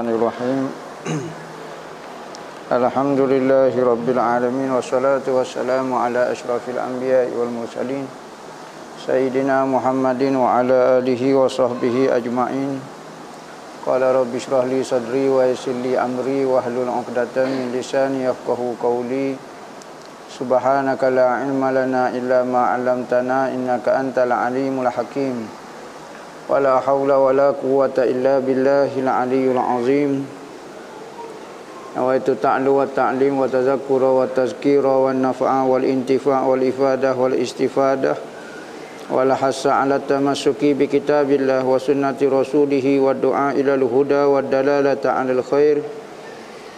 Bismillahirrahmanirrahim. Alhamdulillahi rabbil alamin, wassalatu wassalamu ala asyrafil anbiya'i wal mursalin Sayyidina Muhammadin wa ala alihi wa sahbihi ajma'in. Qala rabbi shrah li sadri wa yassir li amri wahlul 'uqdatam min lisani yafqahu qawli. Subhanaka la ilma lana illa ma 'allamtana innaka antal alimul hakim. Wala haula wala quwwata illa billahil aliyyil azim. Nawaitu ta'lu wa ta'lim wa tazakkura wa tazkira wa nafa'a wal intifa' wal ifadah wal istifadah wal hassa 'ala tamassuki bi kitabillah wa sunnati rasulih wa du'a ilal huda wa dalalata 'alal khair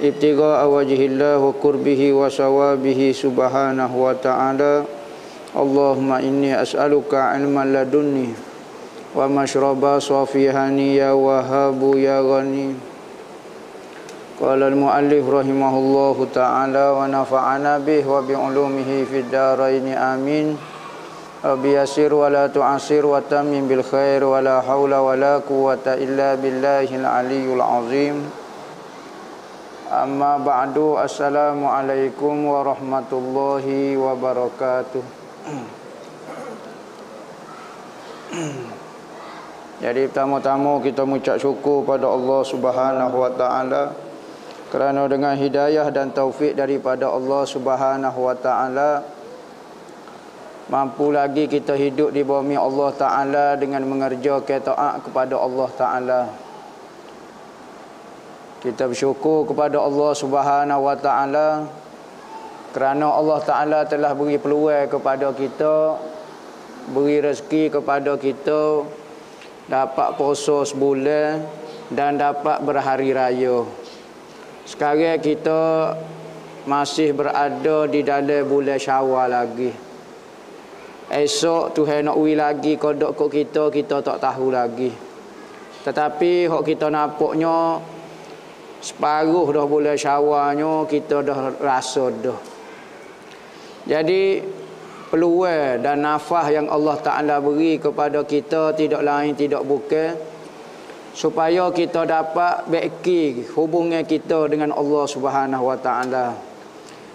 ibtigha'a wajhillah wa qurbihi wa sawabihi subhanahu wa ta'ala. Allahumma inni as'aluka 'ilman ladunni wa mashraba safihani ya wahabu ya ghani. Qala al-muallif rahimahullahu ta'ala wa nafa'ana bih wa bi ulumihi fid dharain amin. Rabbi yassir wa la tu'assir wa tammim bil khair wa la haula wa la quwwata illa billahil aliyyil azim. Amma ba'du, assalamu alaikum warahmatullahi wabarakatuh. Jadi pertama-tama kita mengucap syukur pada Allah Subhanahu wa taala kerana dengan hidayah dan taufik daripada Allah Subhanahu wa taala mampu lagi kita hidup di bumi Allah taala dengan mengerjakan taat kepada Allah taala. Kita bersyukur kepada Allah Subhanahu wa taala kerana Allah taala telah beri peluang kepada kita, beri rezeki kepada kita, dapat puasa sebulan dan dapat berhari raya. Sekarang kita masih berada di dalam bulan Syawal lagi. Esok Tuhan nak ui lagi kodok kok kita tak tahu lagi. Tetapi hok kita nampaknya separuh dah bulan Syawalnya kita dah rasa dah. Jadi peluang dan nafas yang Allah Ta'ala beri kepada kita tidak lain tidak bukan supaya kita dapat baiki hubungan kita dengan Allah Subhanahu Wa Ta'ala.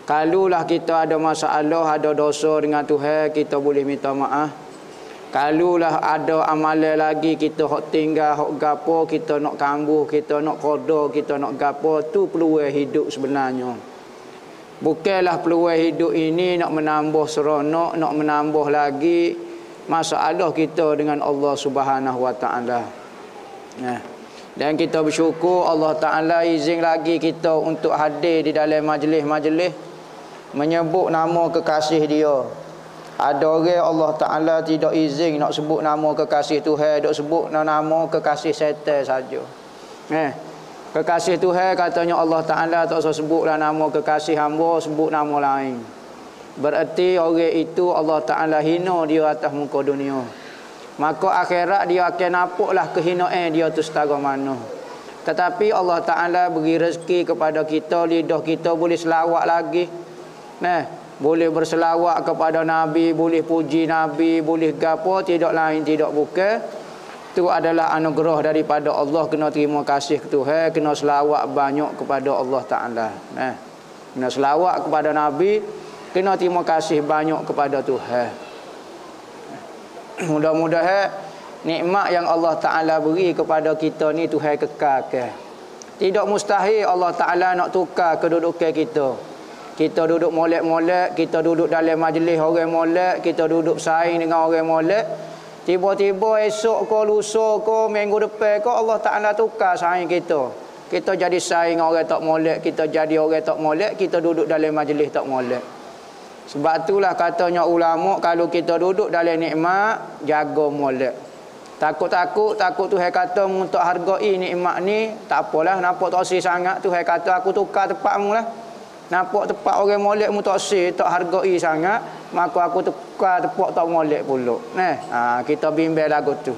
Kalulah kita ada masalah, ada dosa dengan Tuhan, kita boleh minta maaf. Kalulah ada amalan lagi kita hok tinggal, hok gapo, kita nak kambuh, kita nak qada, kita nak gapo, tu peluang hidup sebenarnya. Bukanlah peluang hidup ini nak menambah seronok, nak menambah lagi masalah kita dengan Allah Subhanahu Wa Ta'ala. Dan kita bersyukur Allah Ta'ala izin lagi kita untuk hadir di dalam majlis-majlis menyebut nama kekasih dia. Ada orang Allah Ta'ala tidak izin nak sebut nama kekasih Tuhan, dok sebut nama kekasih syaitan saja. Kekasih Tuhan katanya Allah Ta'ala tak usah sebutlah nama kekasih hamba, sebut nama lain. Berarti orang itu Allah Ta'ala hina dia atas muka dunia. Maka akhirat dia akan nampaklah kehinaan dia tu setara mana. Tetapi Allah Ta'ala beri rezeki kepada kita, lidah kita boleh selawat lagi. Boleh berselawat kepada Nabi, boleh puji Nabi, boleh gapo, tidak lain tidak bukan. Itu adalah anugerah daripada Allah. Kena terima kasih ke Tuhan, kena selawat banyak kepada Allah Ta'ala. Kena selawat kepada Nabi, kena terima kasih banyak kepada Tuhan. Mudah-mudahan nikmat yang Allah Ta'ala beri kepada kita ni Tuhan kekalkan. Tidak mustahil Allah Ta'ala nak tukar kedudukan kita. Kita duduk molek-molek, kita duduk dalam majlis orang molek, kita duduk saing dengan orang molek. Tiba-tiba esok ke lusa ke minggu depan ke Allah Ta'ala tukar saing kita. Kita jadi saing orang tak molek, kita jadi orang tak molek, kita duduk dalam majlis tak molek. Sebab itulah katanya ulama, kalau kita duduk dalam nikmat, jaga molek. Takut Tuhan kata untuk hargai nikmat ni, tak apalah, nampak tak si sangat, Tuhan kata aku tukar tempatmu lah. Nampak tempat orang molek mu tak si, tak hargai sangat, maka aku tukar tempat tak molek pula. Kita bimbang lagu tu.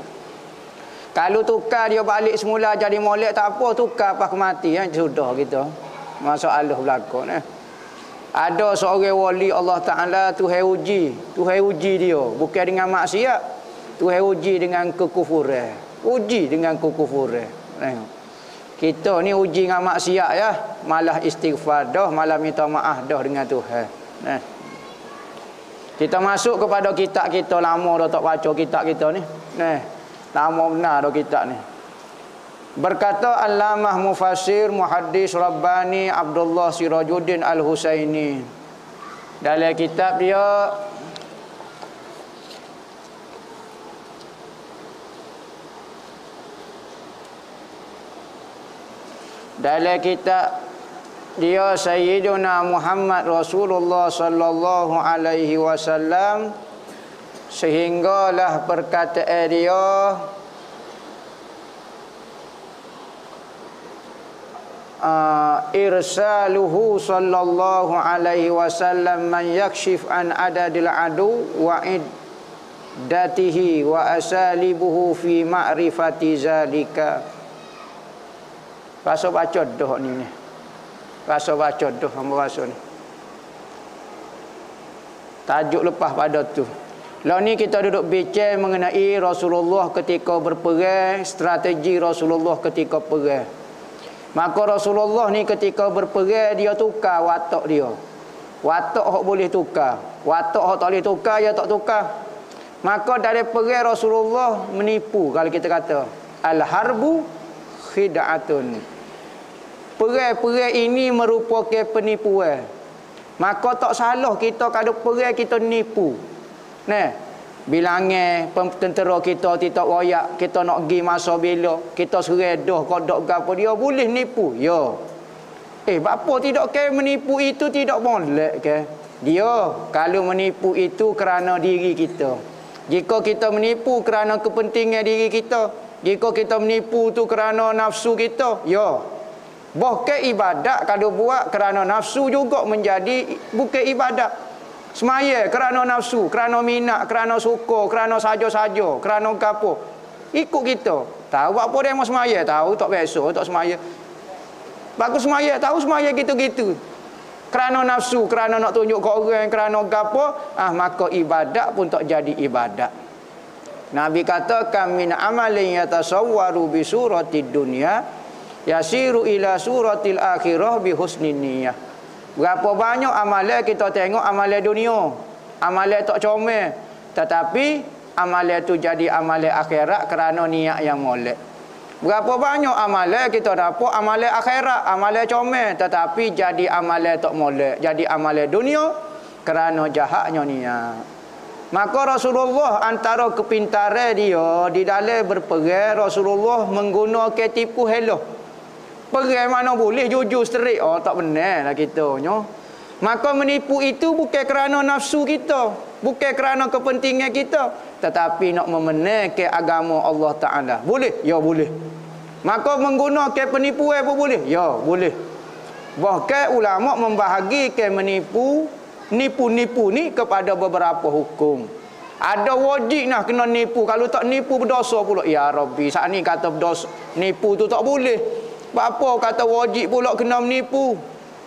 Kalau tukar dia balik semula jadi molek tak apa, tukar pas mati sudah kita. Masalah berlaku. Ada seorang wali Allah Ta'ala Tuhan uji dia bukan dengan maksiat, Tuhan uji dengan kekufuran. Kita ni uji dengan maksiat ya, malah istighfar dah, malah minta maaf dah dengan Tuhan. Nah. Kita masuk kepada kitab kita, lama dah tak baca kitab kita ni. Nah, lama benar dah kitab ni. Berkata Allamah Mufassir Muhaddis Rabbani Abdullah Sirajuddin Al-Husaini dalam kitab dia Sayyiduna Muhammad Rasulullah sallallahu alaihi wasallam, sehinggalah perkataan dia irsaluhu sallallahu alaihi wasallam man yakshif an adadil adu wa iddatihi wa asalibuhu fi ma'rifati zalika. Rasa baca dah ni. Rasa baca dah hamba rasa ni. Tajuk lepas pada tu. Lah ni kita duduk bincang mengenai Rasulullah ketika berperang, strategi Rasulullah ketika perang. Maka Rasulullah ni ketika berperang dia tukar watak dia. Watak hak boleh tukar. Watak hak tak boleh tukar dia tak tukar. Maka dari perang Rasulullah menipu, kalau kita kata al-harbu khid'atun. Perang ini merupakan penipuan. Maka tak salah kita kalau perang kita nipu. Nah, bilangnya tentera kita tidak royak, kita nak pergi masa bila, kita seredah kodok gapo dia boleh nipu. Ya. Apa tidak ke menipu itu tidak boleh ke? Dia kalau menipu itu kerana diri kita. Jika kita menipu kerana kepentingan diri kita, jika kita menipu tu kerana nafsu kita, ya. Bahkan ibadat kalau buat kerana nafsu juga menjadi bukan ibadat. Semaya kerana nafsu, kerana minat, kerana suka, kerana saja-saja, kerana gapo. Ikut kita. Tahu apa dia mau semaya, tahu tak biasa, tak semaya. Bagus semaya, tahu semaya gitu-gitu. Kerana nafsu, kerana nak tunjuk ke orang, kerana gapo, maka ibadat pun tak jadi ibadat. Nabi kata kam min amalin yatasawwaru bi suratid dunya yasiru ila suratil akhirah bi husnin niyyah. Berapa banyak amalan kita tengok amalan dunia, amalan tak comel, tetapi amalan tu jadi amalan akhirat kerana niat yang molek. Berapa banyak amalan kita dapat amalan akhirat, amalan comel, tetapi jadi amalan tak molek, jadi amalan dunia kerana jahatnya niat. Maka Rasulullah antara kepintaran dia di dalam berperang, Rasulullah menggunakan tipu helo. Perang mana boleh jujur straight, tak benar lah kita nyo. Maka menipu itu bukan kerana nafsu kita, bukan kerana kepentingan kita, tetapi nak memenangkan agama Allah Taala. Boleh? Ya boleh. Maka menggunakan penipuan pun boleh? Ya boleh. Bahkan ulama membahagikan nipu-nipu ni kepada beberapa hukum. Ada wajib nak kena nipu. Kalau tak nipu berdosa pula. Ya Rabbi, saat ni kata berdosa, nipu tu tak boleh. Apa kata wajib pula kena menipu?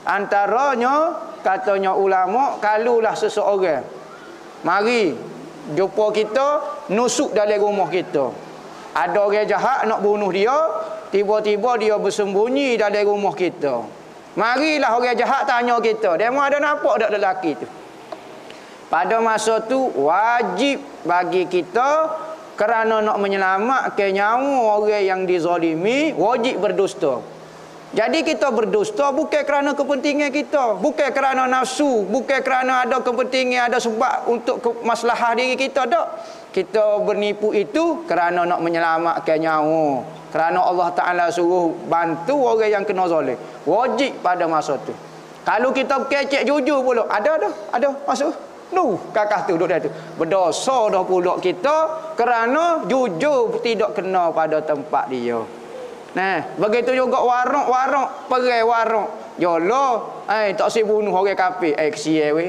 Antaranya katanya ulama, kalulah seseorang mari jumpa kita, nusuk dalam rumah kita. Ada orang jahat nak bunuh dia, tiba-tiba dia bersembunyi dalam rumah kita. Marilah orang jahat tanya kita, "Demo ada nampak tak lelaki tu?" Pada masa tu wajib bagi kita, kerana nak menyelamatkan nyawa orang yang dizalimi, wajib berdusta. Jadi kita berdusta bukan kerana kepentingan kita, bukan kerana nafsu, bukan kerana ada kepentingan, ada sebab untuk maslahah diri kita, tak. Kita bernipu itu kerana nak menyelamatkan nyawa, kerana Allah Ta'ala suruh bantu orang yang kena zalim. Wajib pada masa tu. Kalau kita kecek jujur pula, ada masuk. Kakak tu duduk dah tu. Berdosa dah pula kita kerana jujur tidak kena pada tempat dia. Nah, begitu juga warung, perang warung. Yolo, tak si bunuh orang kafir. Kesian weh.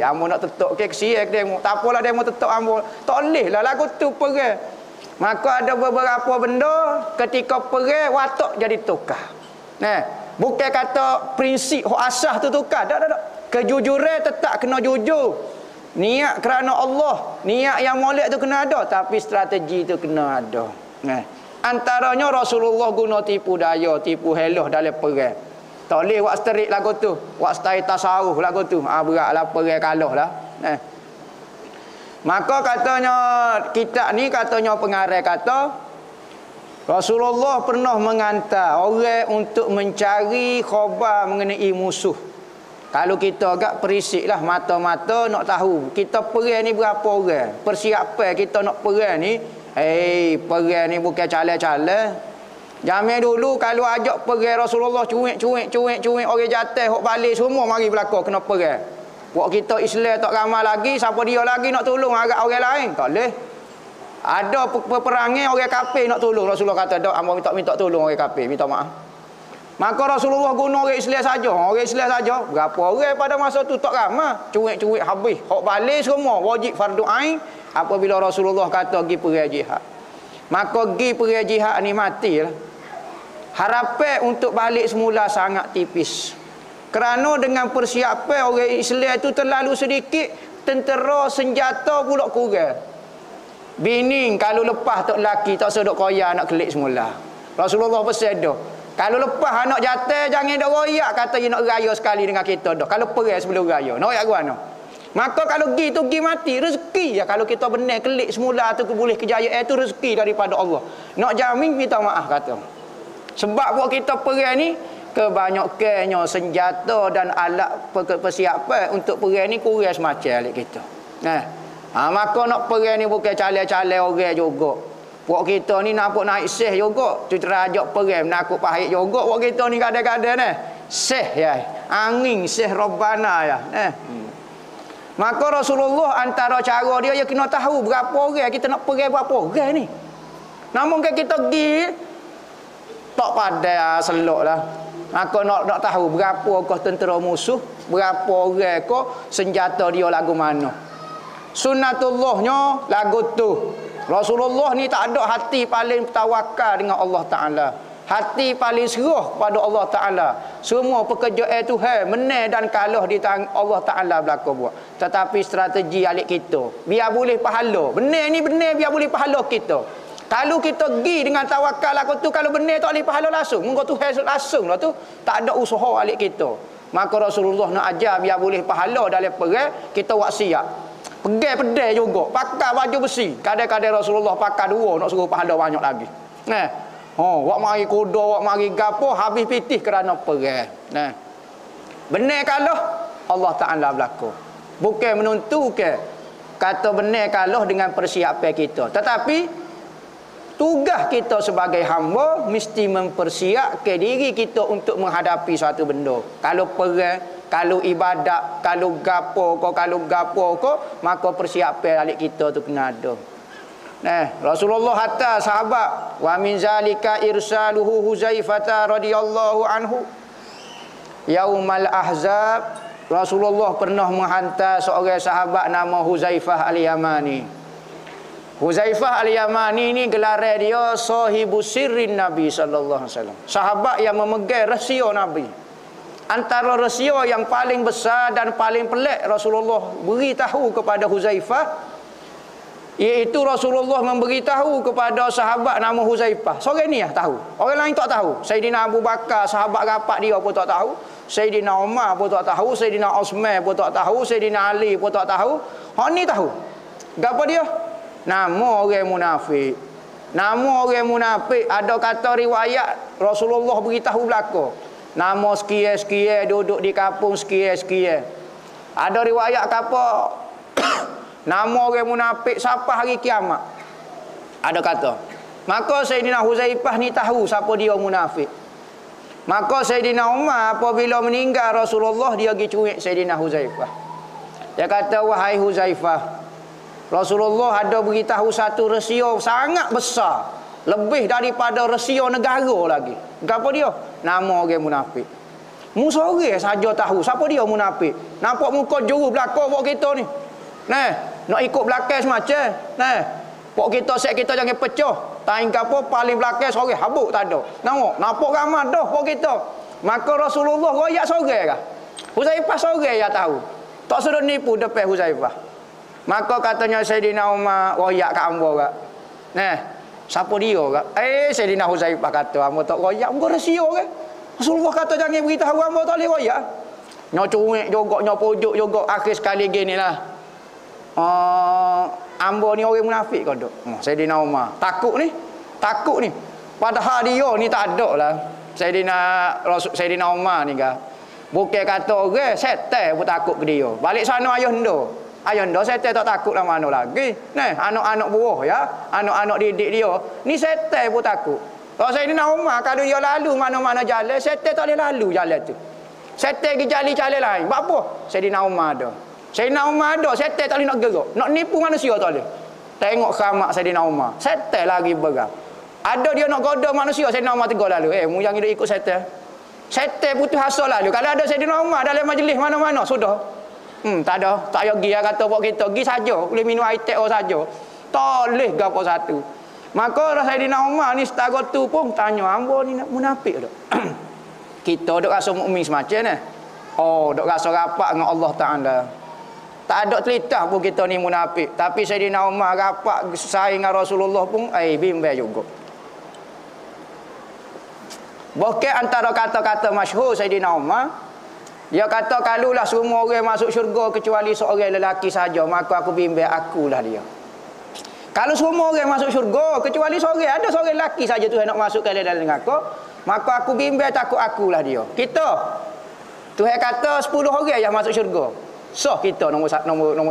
Amo nak tetok ke kesian demo. Tak apalah demo tetok amo. Tak leh lah lagu tu perang. Maka ada beberapa benda ketika perang watak jadi tukar. Nah, bukan kata prinsip hak asas tu tukar. Tak. Kejujuran tetap kena jujur. Niat kerana Allah, niat yang molek tu kena ada, tapi strategi tu kena ada. Antaranya Rasulullah guna tipu daya, tipu helah dalam perang. Tak boleh buat sterik lagu tu, buat style tasawuf lagu tu. Beratlah perang kalah lah. Maka katanya kitab ni, katanya pengarang kata Rasulullah pernah mengantar orang untuk mencari khabar mengenai musuh. Kalau kita agak perisik lah mata-mata nak tahu kita perang ni berapa orang, persiapan kita nak perang ni. Perang ni bukan calon-calon. Zaman dulu kalau ajak perang Rasulullah cuik orang jatuh hok balik semua mari berlaku kena perang. Buat kita Islam tak ramai lagi, siapa dia lagi nak tolong agak orang lain? Tak boleh. Ada peperangan orang kafir nak tolong, Rasulullah kata dak, hamba minta tolong orang kafir, minta maaf. Maka Rasulullah guna orang Islam saja, orang Islam saja. Berapa orang pada masa tu tak ramai, cuik habis. Hok balik semua wajib fardu ain apabila Rasulullah kata pergi perang jihad. Maka pergi perang jihad ni matilah. Harapan untuk balik semula sangat tipis. Kerana dengan persiapan orang Islam itu terlalu sedikit, tentera senjata pula kurang. Bini kalau lepas tak lelaki tak sedok koyak nak kelik semula. Rasulullah pesan dah, kalau lepas anak jatuh jangan dak royak, kata dia nak raya sekali dengan kita dah. Kalau perang sebelum raya, nak royak mana? Maka kalau pergi tu pergi mati, rezeki ya kalau kita benar kelik semula tu boleh kejayaan itu rezeki daripada Allah. Nak jamin minta maaf kata. Sebab buat kita perang ni kebanyakannya senjata dan alat persiapan untuk perang ni kurang semacam alik kita. Maka nak perang ni bukan calon-calon orang juga. Buat kita ni nampak naik seh juga. Tu terajak perang nakut pahit juga. Buat kita ni kadang-kadang ni seh ya. Angin seh Rabbana ya. Maka Rasulullah antara cara dia kena tahu berapa orang kita nak perang, berapa orang ni. Namun kan kita pergi tak pandai selok lah. Maka nak tahu berapa kau tentera musuh, berapa orang kau senjata dia lagu mana. Sunnatullahnya lagu tu. Rasulullah ni tak ada hati paling tawakal dengan Allah Ta'ala. Hati paling serah pada Allah Ta'ala. Semua pekerjaan Tuhan menang dan kalah di tangan Allah Ta'ala berlaku buat. Tetapi strategi alik kita biar boleh pahala. Benar ni benar biar boleh pahala kita. Kalau kita pergi dengan tawakal aku tu, kalau benar tak boleh pahala langsung. Mungkin Tuhan langsung lah tu. Tak ada usaha alik kita. Maka Rasulullah nak ajar biar boleh pahala dalam perang, kita buat siap. Pegang pedai juga, pakai baju besi. Kadang-kadang Rasulullah pakai dua nak suruh pahala banyak lagi. Wak mari kuda, wak mari gapo, habis pitih kerana perang. Benar kalah Allah Ta'ala berlaku. Bukan menentukan kata benar kalah dengan persiapan kita. Tetapi tugas kita sebagai hamba mesti mempersiapkan diri kita untuk menghadapi suatu benda. Kalau perang, kalau ibadat, kalau gapo ko, maka persiapan alik kita tu kena ada. Rasulullah hatta sahabat wa min zalika irsaluhu Huzaifah radhiyallahu anhu yaumal ahzab. Rasulullah pernah menghantar seorang sahabat nama Huzaifah al-Yamani. Huzaifah al-Yamani ni gelaran dia sahibu sirrin Nabi sallallahu alaihi wasallam. Sahabat yang memegang rahsia Nabi. Antara rahsia yang paling besar dan paling pelik Rasulullah beritahu kepada Huzaifah, iaitu Rasulullah memberitahu kepada sahabat nama Huzaifah. Seorang ni tahu. Orang lain tak tahu. Sayyidina Abu Bakar, sahabat rapat dia pun tak tahu. Sayyidina Umar pun tak tahu. Sayyidina Osman pun tak tahu. Sayyidina Ali pun tak tahu. Hak ni tahu. Gapo dia? Nama orang munafik. Nama orang munafik ada kata riwayat Rasulullah beritahu belaka. Nama sekian-sekian duduk di kampung sekian-sekian. Ada riwayat apa? Nama orang munafik sampai hari kiamat. Ada kata. Maka Sayyidina Huzaifah ni tahu siapa dia munafik. Maka Sayyidina Umar apabila meninggal Rasulullah, dia pergi cuik Sayyidina Huzaifah. Dia kata, wahai Huzaifah, Rasulullah ada beritahu satu rahsia sangat besar, lebih daripada rahsia negara lagi. Apa dia? Nama orang munafik. Musorang saja tahu siapa dia munafik. Nampak muka juru belakang buat kita ni. Nak ikut belakang semacam. Buat kita set kita jangan pecah. Tain apa paling belakang sorang habuk tak ada. Nampak ramai dah buat kita. Maka Rasulullah royak sorang kah? Huzaifah sorang ya tahu. Tak suruh nipu depan Huzaifah. Maka katanya Sayyidina Umar royak kat hamba kak. Siapa dia kak? Sayyidina Huzaifah kata, hamba tak royak, hamba rahsia ke? Rasulullah kata jangan beritahu, hamba tak boleh royak. Nyo cuik juga, nyo pujuk juga. Akhir sekali gini lah. Hamba ni orang munafik kau duk. Sayyidina Umar. Takut ni. Padahal dia ni tak ada lah. Sayyidina Umar ni kah. Bukan kata orang, setan pun takut ke dia. Balik sana ayahanda setan tak takut lah mana lagi. Nah, anak-anak buah ya, anak-anak didik dia. Ni setan pun takut. Kalau Sayyidina Umar kalau dia lalu mana-mana jalan, setan tak boleh lalu jalan tu. Setan pergi jalan lain. Buat apa? Sayyidina Umar ada. Setan tak boleh nak gerak. Nak nipu manusia tak boleh. Tengok khamak Sayyidina Umar. Setan lagi bergerak. Ada dia nak goda manusia, Sayyidina Umar tegur lalu. Mu yang dia ikut setan. Setan putus asa lalu. Kalau ada Sayyidina Umar dalam majlis mana-mana, sudah. Tak ada. Tak payah pergi kata buat kita. Pergi saja. Boleh minum air teh saja. Tak boleh gapo satu. Maka Sayyidina Umar ni setara tu pun tanya, hamba ni nak munafik tak? Kita duk rasa mukmin semacam ni. Duk rasa rapat dengan Allah Ta'ala. Tak ada telitah pun kita ni munafik. Tapi Sayyidina Umar rapat saing dengan Rasulullah pun bimbang juga. Bahkan antara kata-kata masyhur Sayyidina Umar, dia kata kalulah semua orang masuk syurga kecuali seorang lelaki saja, maka aku bimbang akulah dia. Kalau semua orang masuk syurga kecuali seorang, ada seorang lelaki saja Tuhan nak masuk ke dalam neraka, maka aku bimbang takut akulah dia. Kita Tuhan kata 10 orang yang masuk syurga. Sah kita nombor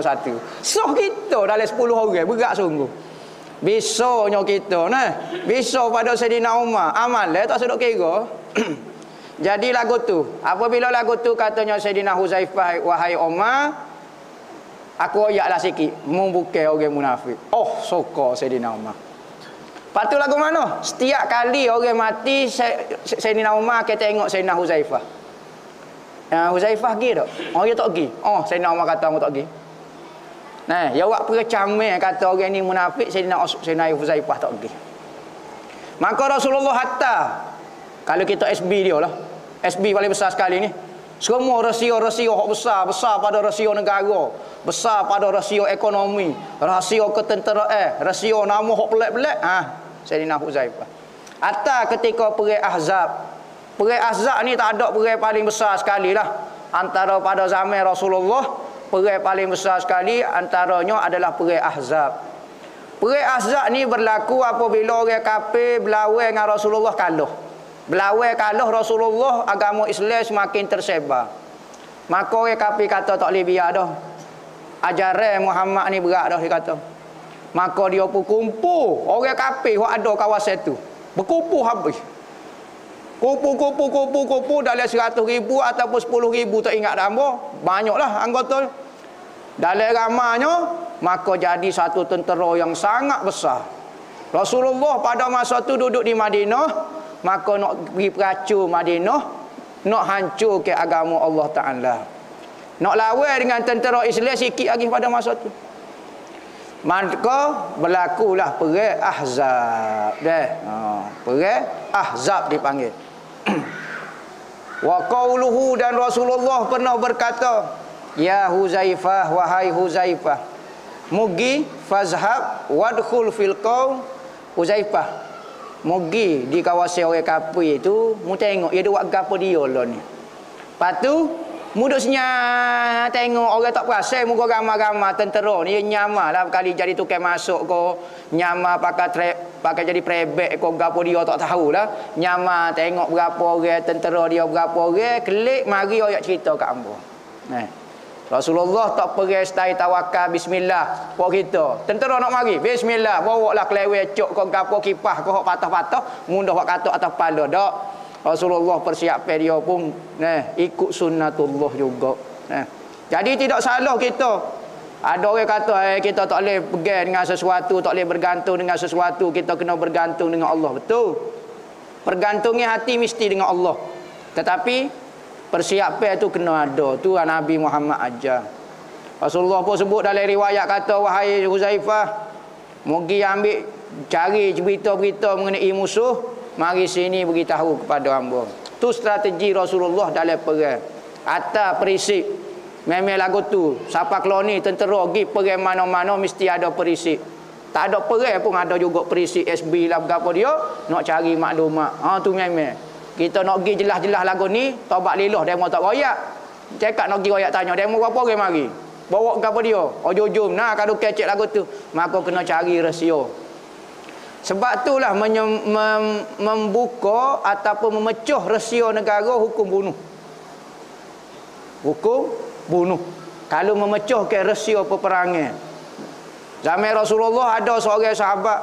satu. Sah kita dalam 10 orang, berat sungguh. Bisanya kita nah. Bisa pada Sayyidina Umar. Amal tak sedok kira. Jadi lagu tu. Apabila lagu tu katanya Sayyidina Huzaifah, wahai Umar, aku ayaklah sikit. Membuka orang munafik. Suka Sayyidina Umar. Lepas tu lagu mana? Setiap kali orang mati, Sayyidina Umar akan tengok Sayyidina Huzaifah. Huzaifah pergi tak? Dia tak pergi. Sayyidina Umar kata orang tak pergi. Nah, ya awak percamai kata orang ni munafik, Sayyidina Huzaifah tak pergi. Maka Rasulullah hatta kalau kita SB dia lah. SB paling besar sekali ni. Semua rahsia-rahsia hak besar pada rahsia negara, besar pada rahsia ekonomi, rahsia ketenteraan, rahsia nama hak pelik-pelik, Sayyidina Huzaifah. Hatta ketika perang Ahzab. Perang Ahzab ni tak ada perang paling besar sekali lah. Antara pada zaman Rasulullah, perang paling besar sekali antaranya adalah perang Ahzab. Perang Ahzab ni berlaku apabila orang kafir berlawan dengan Rasulullah kalah. Berlawan kalah Rasulullah, agama Islam semakin tersebar. Maka orang kafir kata tak boleh biar dah. Ajaran Muhammad ni berat dah, dia kata. Maka dia pun kumpul orang kafir yang ada kawasan tu. Berkumpul habis. Kumpul dalam 100,000 ataupun 10,000 tak ingat nama. Banyaklah anggota. Dalam ramanya, maka jadi satu tentera yang sangat besar. Rasulullah pada masa tu duduk di Madinah, maka nak pergi peracur Madinah, nak hancur ke agama Allah Ta'ala. Nak lawan dengan tentera Islam sikit lagi pada masa tu. Maka berlakulah perang Ahzab. Perang Ahzab dipanggil. Wa qauluhu, dan Rasulullah pernah berkata, ya Huzaifah, wahai Huzaifah, mugi fazhab wadkhul fil qaum. Huzaifah, mugi di kawasan orang kafir itu, mu tengok dia buat gapo dia lah ni. Lepas tu mu duk senyap tengok orang tak perasan muka ramai-ramai tentera ni nyamar lah kali jadi tukang masuk ko, nyamar pakai jadi prebek ko, gapo dia tak tahulah. Nyamar tengok berapa orang tentera dia, berapa orang, klik mari ayat cerita kat hangpa. Rasulullah tak pergi stay tawakal bismillah buat kita. Tentera nak mari bismillah, bawa lah kelewek cok kau gapo kipah kau hok patah-patah mundah hok katuk atas kepala dak. Rasulullah persiapan dia pun ikut sunnatullah juga. Jadi tidak salah kita. Ada orang kata kita tak boleh pegang dengan sesuatu, tak boleh bergantung dengan sesuatu, kita kena bergantung dengan Allah. Betul. Pergantungnya hati mesti dengan Allah. Tetapi persiapan tu kena ada. Tu Nabi Muhammad ajar. Rasulullah pun sebut dalam riwayat kata, wahai Huzaifah, mugi ambil cari berita-berita mengenai musuh, mari sini beritahu kepada hamba. Tu strategi Rasulullah dalam perang. Atas perisik memang lagu tu. Siapa keluar ni tentera pergi perang mana-mana mesti ada perisik. Tak ada perai pun ada juga perisi SB lah berapa dia nak cari maklumat. Tu memang. Kita nak pergi jelas-jelas lagu ni, taubat lillah demo tak royak. Cakap nak pergi royak tanya, demo berapa orang mari? Bawa ke apa dia? Jom. Nah, kalau kecek lagu tu, maka kena cari rasio. Sebab itulah membuka ataupun memecah rasio negara hukum bunuh. Hukum bunuh. Kalau memecahkan rasio peperangan. Zaman Rasulullah ada seorang sahabat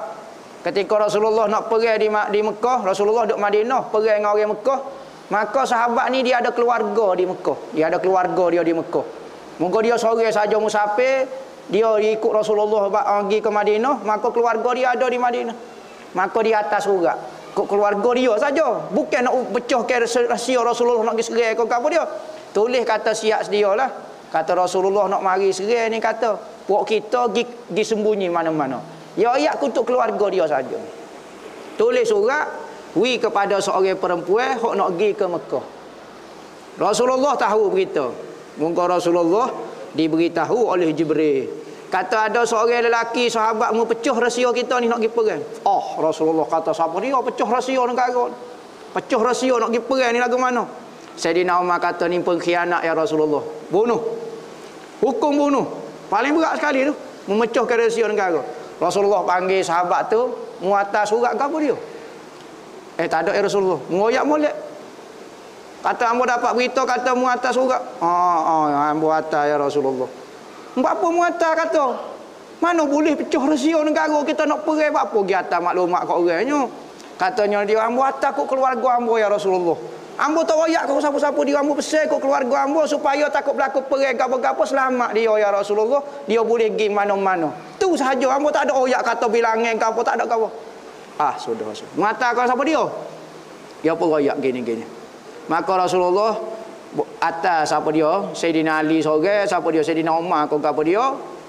ketika Rasulullah nak pergi di Mekah, Rasulullah duduk Madinah, pergi dengan orang Mekah, maka sahabat ni dia ada keluarga di Mekah. Dia ada keluarga dia di Mekah. Mungkin dia seorang saja musafir, dia ikut Rasulullah pergi ke Madinah, maka keluarga dia ada di Madinah. Maka di atas surat kok keluarga dia saja, bukan nak pecahkan rahsia Rasulullah nak pergi serai ke apa dia. Tulis kata siap sedialah. Kata Rasulullah nak mari serai ni, kata puak kita pergi sembunyi mana-mana. Ya ayat untuk keluarga dia saja. Tulis surat kepada seorang perempuan hok nak pergi ke Mekah. Rasulullah tahu berita. Mungkin Rasulullah diberitahu oleh Jibril. Kata ada seorang lelaki sahabat mau pecah rahsia kita ni nak pergi perang. Rasulullah kata siapa dia pecah rahsia negara? Pecah rahsia nak pergi perang ni lagu mana? Sayyidina Umar kata ni pengkhianat ya Rasulullah. Bunuh. Hukum bunuh. Paling berat sekali tu, memecahkan rahsia negara. Rasulullah panggil sahabat tu, muatas surat ke apa dia? Tak ada ya Rasulullah. Ngoyak molek. Kata hamba dapat berita kata muatas surat. Hamba atas ya Rasulullah. Apa muatas kata? Mana boleh pecah rahsia negara kita nak perang apa pergi atas maklumat kat orangnya. Katanya dia hamba atas kok keluarga hamba ya Rasulullah. Hamba tak royak kau siapa-siapa dia, hamba pesan kau keluarga hamba supaya takut berlaku perang apa-apa selamat dia ya Rasulullah. Dia boleh pergi mana-mana. Tu sahaja, hamba tak ada royak kata bilangan ke apa, tak ada ke apa. Sudah. Mata kau siapa dia? Dia pun royak gini-gini. Maka Rasulullah atas siapa dia? Sayyidina Ali seorang, siapa dia? Sayyidina Umar kau apa dia?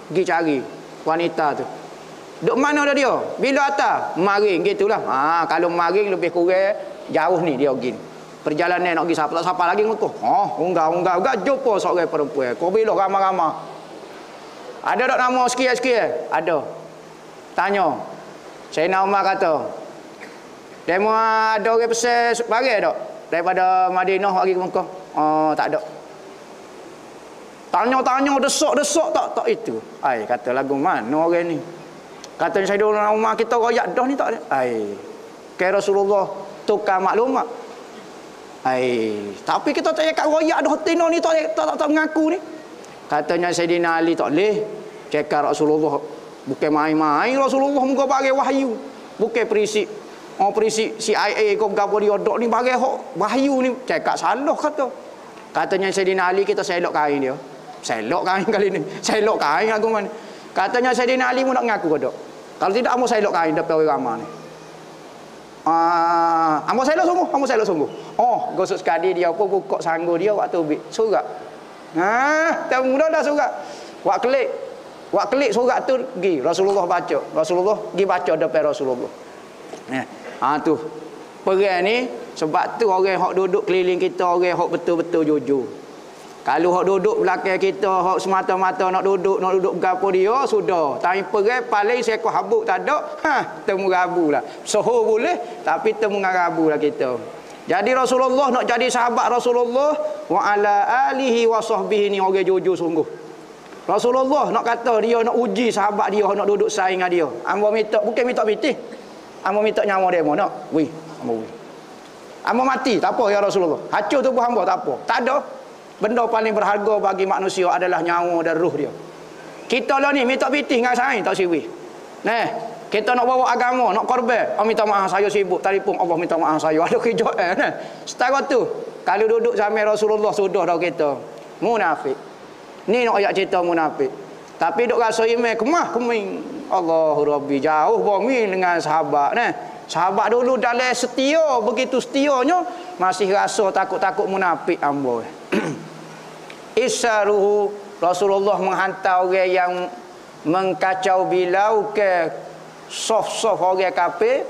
Pergi cari wanita tu. Duk mana dah dia? Bila atas? Maring gitulah. Kalau maring lebih kurang jauh ni dia pergi. Perjalanan nak pergi siapa lagi Mekah. Unggah jumpa seorang perempuan. Kau bila ramai-ramai. Ada tak nama sekian-sekian? Ada. Tanya. Sayyidina Umar kata, demo ada orang pesan barang tak? Daripada Madinah pergi ke Mekah. Tak ada. Tanya-tanya, desak-desak tak itu. Kata lagu mana orang ni? Katanya Sayyidina Umar kita royak dah ni tak ada. Kira Rasulullah tukar maklumat. Tapi kita tak cakap royak dah tino ni tak mengaku ni. Katanya Sayyidina Ali tak boleh. Cakap Rasulullah bukan main-main Rasulullah muka bagi wahyu. Bukan perisi CIA kau gapo dia dok ni bagi hok wahyu ni. Cakap salah kata. Katanya Sayyidina Ali kita selok kain dia. Selok kain kali ni. Selok kain aku mana. Katanya Sayyidina Ali mu nak ngaku ke dok? Kalau tidak amu selok kain depan orang ramai ni. Amu selok sungguh. Gosok sekali dia pun buka sanggu dia waktu ubik surat. Tak mudah dah surat. Wak klik surat tu pergi Rasulullah baca. Rasulullah pergi baca depan Rasulullah. Tu. Perang ni sebab tu orang hok duduk keliling kita orang hok betul-betul jujur. Kalau hok duduk belakang kita hok semata-mata nak duduk gapo dia sudah. Tapi perang paling seekor habuk tak ada. Temu rabulah. Soho boleh tapi temu rabulah kita. Jadi Rasulullah nak jadi sahabat Rasulullah wa ala alihi wa sahbihi ni orang jujur sungguh. Rasulullah nak kata dia nak uji sahabat dia nak duduk saing dengan dia. Hamba minta bukan minta pitih. Hamba minta nyawa dia nak. Hamba mati tak apa ya Rasulullah. Hancur tubuh hamba tak apa. Tak ada. Benda paling berharga bagi manusia adalah nyawa dan ruh dia. Kita lah ni minta pitih dengan saing tak siwih. Kita nak bawa agama, nak korban. Minta maaf saya sibuk telefon. Allah minta maaf saya ada kerja. Setara tu, kalau duduk zaman Rasulullah sudah dah kita munafik. Ni nak ayat cerita munafik. Tapi duk rasa iman keming. Allahu Rabbi jauh bumi dengan sahabat Sahabat dulu dalam setia, begitu setianya masih rasa takut-takut munafik hamba. Isaruhu Rasulullah menghantar orang yang mengkacau bilau ke soft orang kafir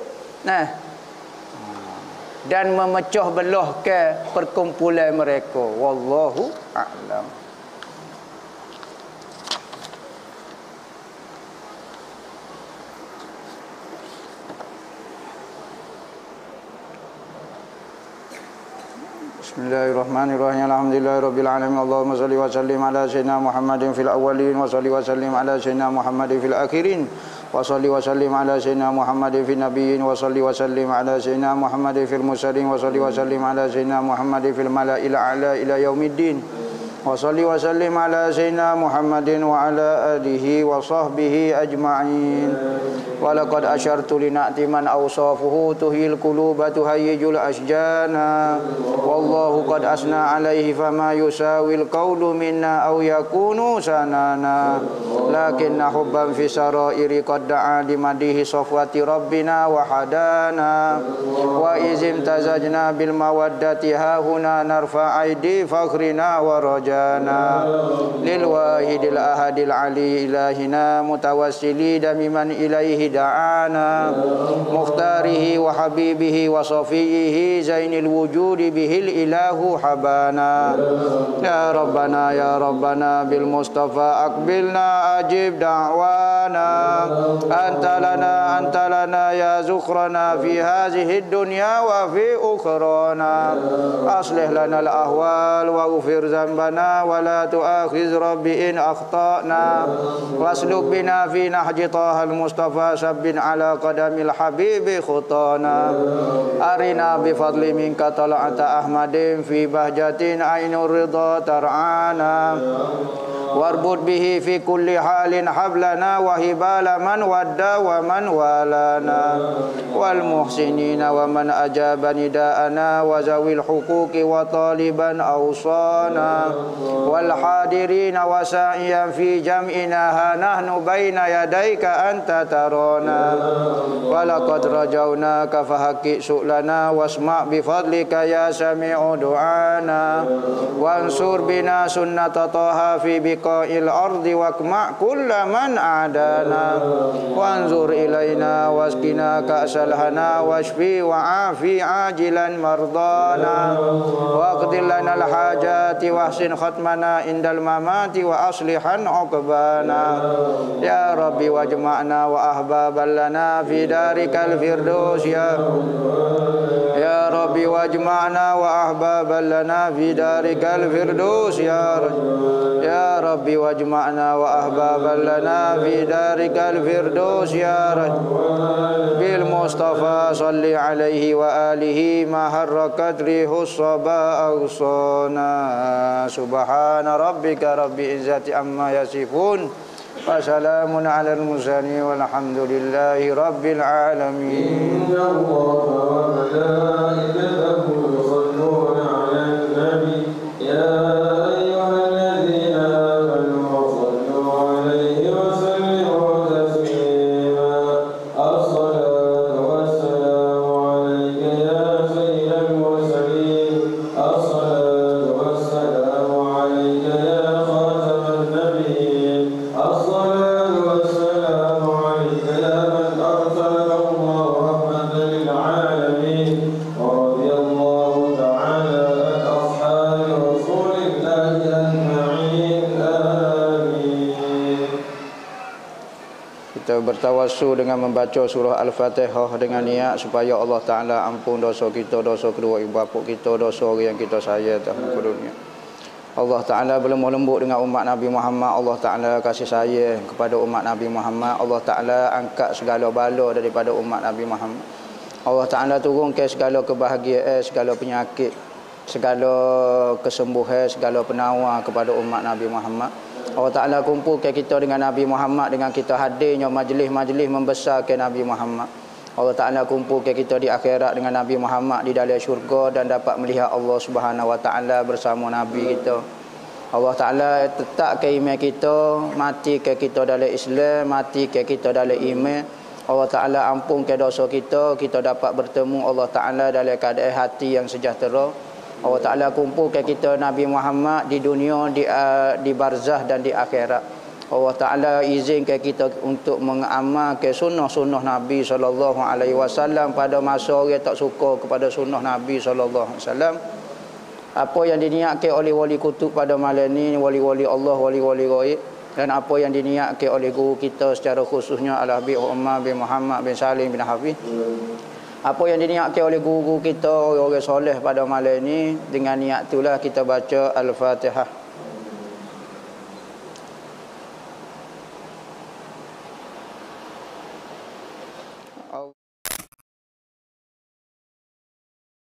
dan memecah belah ke perkumpulan mereka. Wallahu a'lam. Bismillahirrahmanirrahim. Alhamdulillahirabbil alamin. Allahumma shalli wa sallim ala sayyidina Muhammadin fil awwalin wa shalli wa sallim ala sayyidina Muhammadin fil akhirin wa shalli wa sallim ala sayyidina Muhammadin fil nabiyyin wa shalli wa sallim ala sayyidina Muhammadin fil mursalin wa shalli wa sallim ala sayyidina Muhammadin fil mala'il a'la ila yaumiddin wa shalli wa sallim ala sayyidina Muhammadin wa ala alihi wa sahbihi ajma'in. Wa laqad asyartu li na'ti man awsafuhu tuhil quluba tuhayyijul asjana wallahu qad asna alaihi fama yusawil qawlu minna aw yakunu sanana lakinna hubban fi sarairi qad da'a di madihi safwati rabbina wa hadana wa izim tazajna bil mawaddati hahuna narfa aidi fakhrina wa rajana lil wahidil ahadil ali ilahina mutawassili damiman ilaihi da'ana muftarihi wa habibihi wa safiyihi zainil wujudi bihil ilahu habana ya rabbana bil mustafa akbilna ajib da'wana anta lana ya zukhrana fi hazihi dunya wa fi ukhrana aslih lana al ahwal wa ghfir zambana wa la tu'akhiz rabbi in akhtana wasluk bina fi nahji tahal mustafa sabbin ala qadamil habibi khutana arina bi fadli minka tala'ata ahmadin fi bahjatin ainur ridha tar'ana warbud bihi fi kulli halin hablana wa hibala man wadda wa man walana wal muhsinina wa man ajaba nida'ana wa zawil huquqi wa taliban awsana wal hadirina wa sa'iyan fi jam'ina nahnu baina yadayka anta tarona walaqad rajaunaka fahaqi su'lana wasma' bifadlika ya sami'u du'ana wansur bina sunnata taha fi biqa'il ardi wakma' kulla man adana wanzur ilaina waskina ka'sal hana washfi wa'afi ajilan mardana waqdil lana al-hajati wahsin khatmana indal mamati wa aslihan uqbana ya rabbi wajma'na wa ahbaban lana fi darikal firdaus ya rabbi wajma'na wa ahbaban lana fi darikal firdaus ya rabbi wajma'na wa ahbaban lana fi darikal firdaus ya bil mustafa salli alaihi wa alihi ma harakat rihus saba awsana subhana rabbika rabbil izzati amma yasifun wa salamun alal mursalin walhamdulillahi rabbil alamin. Inna Allaha wa malaikatahu yusalluna 'alan nabi ya ayyuhalladzina amanu sallu 'alaihi wa sallimu taslima. As-salatu wassalamu 'alaika ya sayyidal mursalin. As-salatu wassalamu 'alaika ya khataman nabiyyin. As-salatu wassalamu 'alaika ya man arsalaka Allahu rahmatan lil 'alamin. Wa radiyallahu ta'ala an ashabi rasulillahi ajma'in. Amin. Kita bertawassul dengan membaca surah Al-Fatihah dengan niat supaya Allah Ta'ala ampun dosa kita, dosa kedua ibu bapa kita, dosa orang yang kita sayang atas muka dunia. Allah Ta'ala berlemah lembut dengan umat Nabi Muhammad. Allah Ta'ala kasih sayang kepada umat Nabi Muhammad. Allah Ta'ala angkat segala bala daripada umat Nabi Muhammad. Allah Ta'ala turunkan segala kebahagiaan, segala penyakit, segala kesembuhan, segala penawar kepada umat Nabi Muhammad. Allah Ta'ala kumpulkan kita dengan Nabi Muhammad, dengan kita hadirnya majlis-majlis membesarkan Nabi Muhammad. Allah Ta'ala kumpulkan kita di akhirat dengan Nabi Muhammad di dalam syurga dan dapat melihat Allah Subhanahu Wa Ta'ala bersama Nabi kita. Allah Ta'ala tetapkan iman kita, matikan kita dalam Islam, matikan kita dalam iman. Allah Ta'ala ampunkan dosa kita, kita dapat bertemu Allah Ta'ala dalam keadaan hati yang sejahtera. Allah Ta'ala kumpulkan kita Nabi Muhammad di dunia, di barzah dan di akhirat. Allah Ta'ala izinkan kita untuk mengamalkan sunnah-sunnah Nabi SAW pada masa orang tak suka kepada sunnah Nabi SAW. Apa yang diniatkan oleh wali kutub pada malam ini, wali-wali Allah, wali-wali ghaib, dan apa yang diniatkan oleh guru kita secara khususnya Al-Habib Umar bin Muhammad bin Salim bin Hafiz. Apa yang diniatkan oleh guru kita, orang-orang soleh pada malam ini, dengan niat itulah kita baca Al-Fatihah.